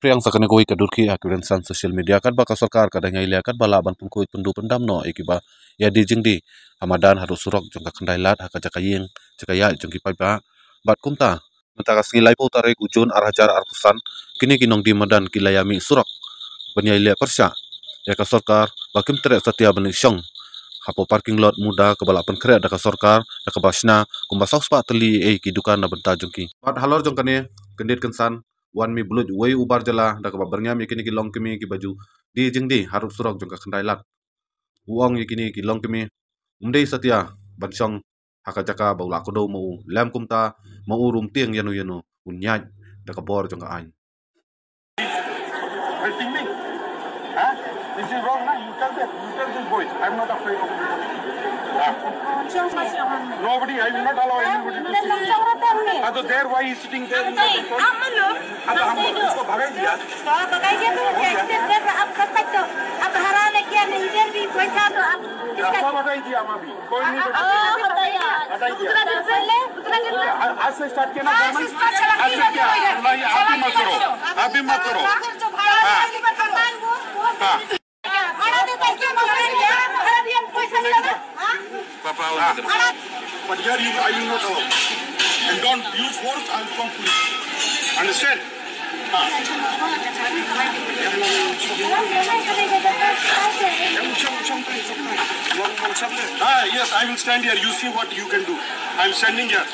priang sakane goi kadurki akuren san social media kat ba ka sarkar ka dangai le kat bala ban pungkoi pundu pendam no ekiba ya di jingdi hamadan harus surok jong ka khandai lat ha ka jakayeng jakaya jong ki pai ba bat kumta mata ka silai po tarik ujun arhajar arpusan kini kinong di madan kilayami surok banyai le persya ya ka sarkar bakim tere satya banishong hapo parking lot muda ke bala pen kre da ka sarkar da ka basna kumba sospa teli ki dukan na benta jongki bat halor jong kane kendit kensan wan mi bluj wei ubar jala da ka bernya mi kini ki long kimi ki baju di jingdi harus surok jong ka khandai lat uang kini ki long kimi umdei satya banshong haka jaka baula kodo mau lam kumta mau rum tiang yanu yanu unyaj da ka bor jong ka ain. This is wrong, man. You tell this boys. I'm not afraid of anybody. Nobody, I will not allow anybody to see. So there, why is sitting there in the control? इसको भगाई दिया। भगाई दिया तो क्या? अब कर सकते हो? अब हराने क्या नहीं इधर भी कोई था तो अब किसका? भगाई दिया अभी कोई नहीं हटाई दिया। आज से स्टार्ट किया ना आज से क्या? आप भी मत करो। But here I will not allow. And don't use force, I will come to you. Understand? Yes, I will stand here. You see what you can do. I am standing here.